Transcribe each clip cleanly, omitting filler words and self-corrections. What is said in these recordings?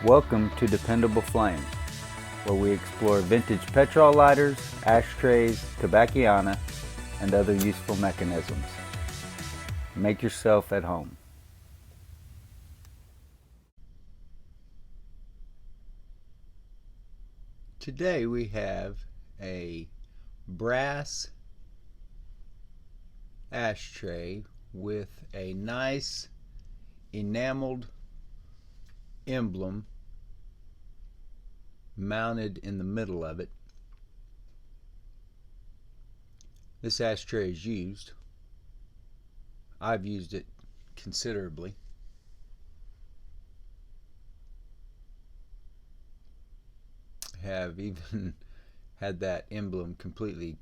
Welcome to Dependable Flame, where we explore vintage petrol lighters, ashtrays, tobacciana, and other useful mechanisms. Make yourself at home. Today we have a brass ashtray with a nice enameled emblem mounted in the middle of it. This ashtray is used. I've used it considerably. Have even had that emblem completely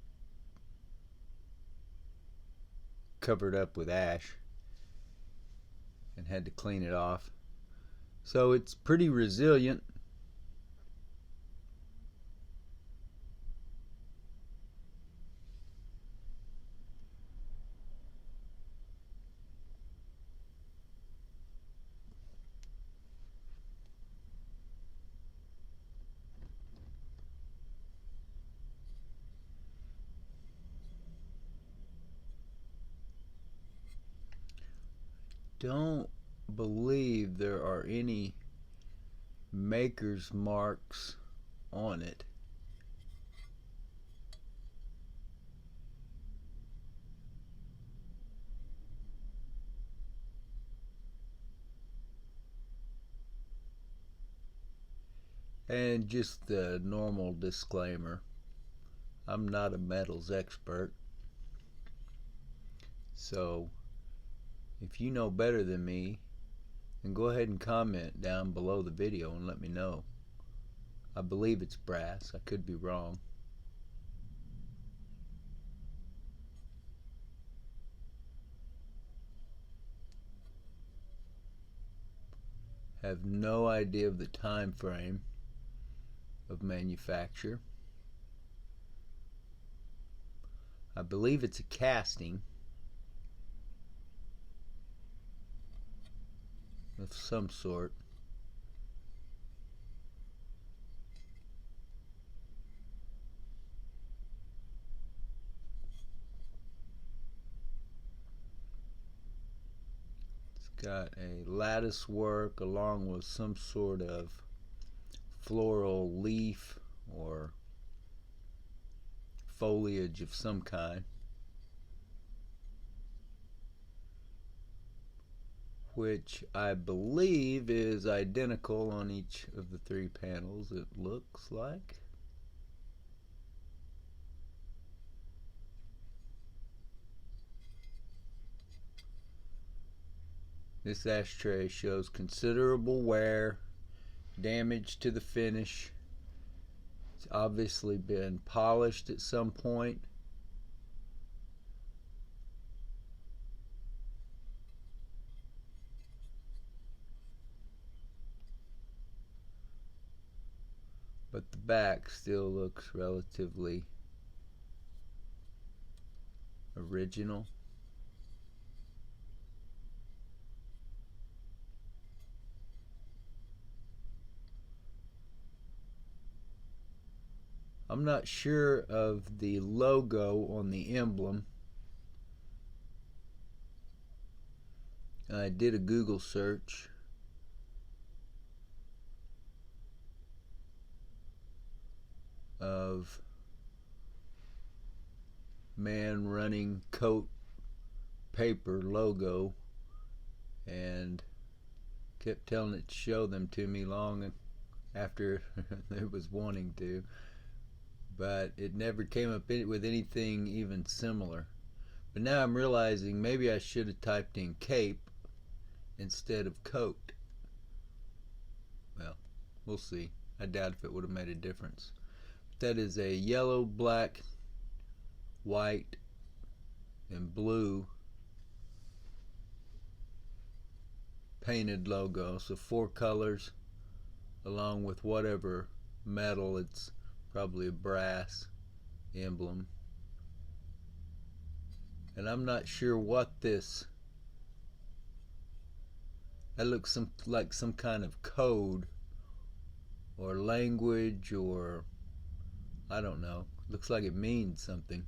covered up with ash and had to clean it off. So it's pretty resilient. Don't believe there are any maker's marks on it. And just the normal disclaimer, I'm not a metals expert, so if you know better than me, then go ahead and comment down below the video and let me know. I believe it's brass. I could be wrong. Have no idea of the time frame of manufacture. I believe it's a casting of some sort. It's got a lattice work along with some sort of floral leaf or foliage of some kind, which I believe is identical on each of the three panels, it looks like. This ashtray shows considerable wear, damage to the finish. It's obviously been polished at some point. But the back still looks relatively original. I'm not sure of the logo on the emblem. I did a Google search. Of man running coat paper logo and kept telling it to show them to me long after it was wanting to, but it never came up with anything even similar. But now I'm realizing maybe I should have typed in cape instead of coat. Well, we'll see. I doubt if it would have made a difference. That is a yellow, black, white, and blue painted logo. So 4 colors along with whatever metal. It's probably a brass emblem. And I'm not sure what this, that looks like some kind of code or language, or I don't know. Looks like it means something.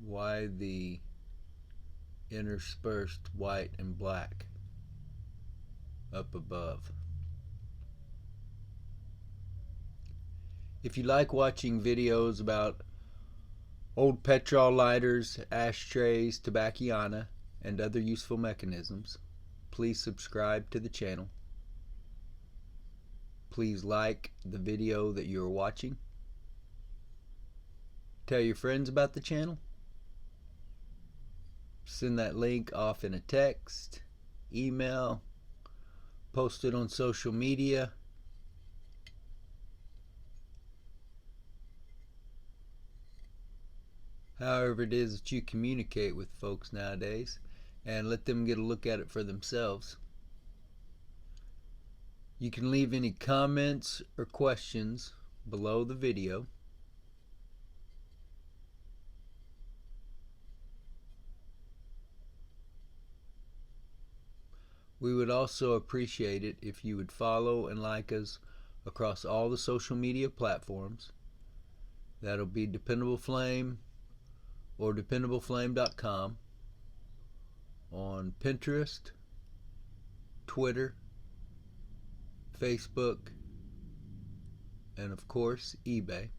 Why the interspersed white and black up above? If you like watching videos about old petrol lighters, ashtrays, tobacciana, and other useful mechanisms, please subscribe to the channel. Please like the video that you're watching. Tell your friends about the channel. Send that link off in a text, email, post it on social media. However it is that you communicate with folks nowadays, and let them get a look at it for themselves. You can leave any comments or questions below the video. We would also appreciate it if you would follow and like us across all the social media platforms. That'll be Dependable Flame or DependableFlame.com, on Pinterest, Twitter, Facebook, and of course eBay.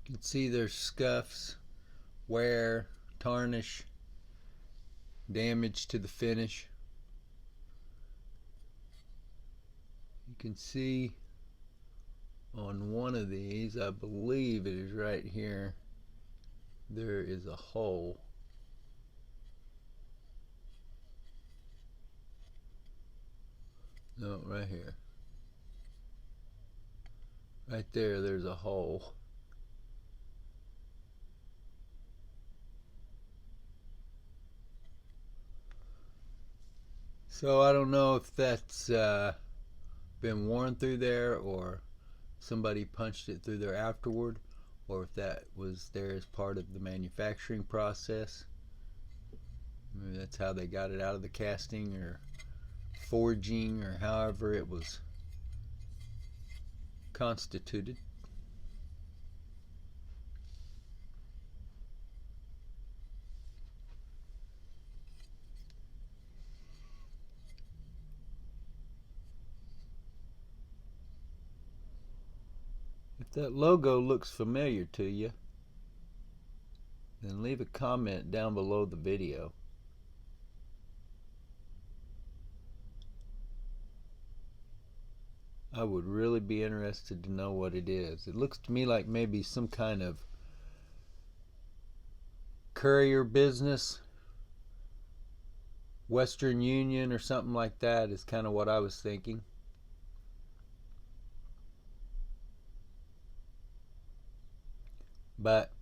You can see there's scuffs, wear, tarnish, damage to the finish. You can see on one of these, I believe it is right here, there is a hole. No, right here. Right there, there's a hole. So I don't know if that's been worn through there, or somebody punched it through there afterward, or if that was there as part of the manufacturing process. Maybe that's how they got it out of the casting, or forging, or however it was constituted. If that logo looks familiar to you, then leave a comment down below the video. I would really be interested to know what it is. It looks to me like maybe some kind of courier business, Western Union or something like that is kind of what I was thinking. But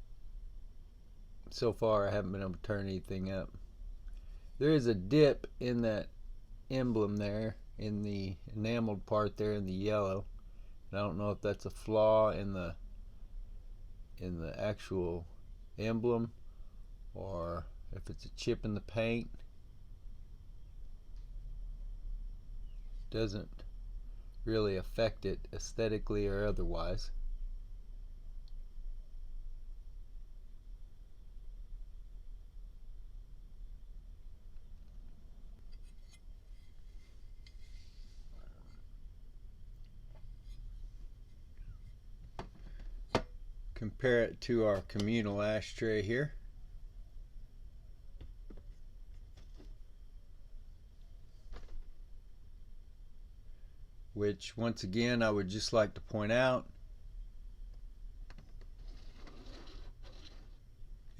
so far I haven't been able to turn anything up. There is a dip in that emblem there, in the enameled part there in the yellow. And I don't know if that's a flaw in the actual emblem, or if it's a chip in the paint. Doesn't really affect it aesthetically or otherwise. Compare it to our communal ashtray here. Which, once again, I would just like to point out,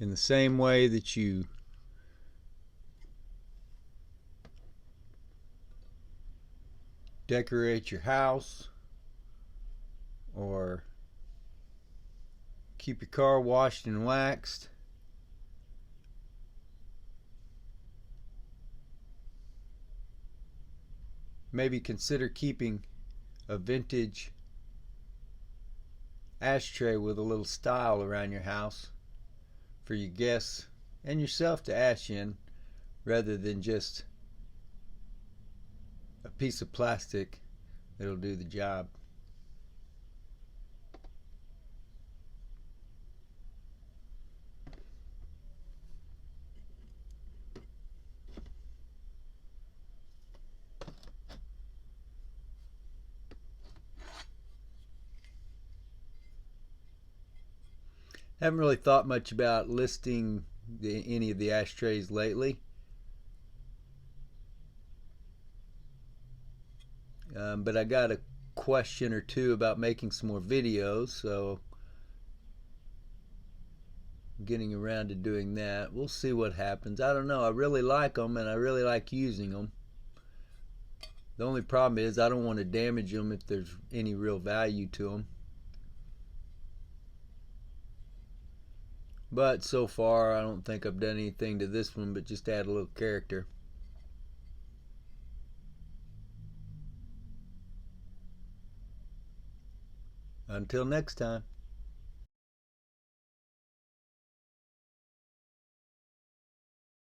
in the same way that you decorate your house or keep your car washed and waxed, maybe consider keeping a vintage ashtray with a little style around your house for your guests and yourself to ash in, rather than just a piece of plastic that'll do the job. Haven't really thought much about listing any of the ashtrays lately. But I got a question or two about making some more videos, so I'm getting around to doing that. We'll see what happens. I don't know. I really like them and I really like using them. The only problem is I don't want to damage them if there's any real value to them. But so far I don't think I've done anything to this one but just add a little character. Until next time.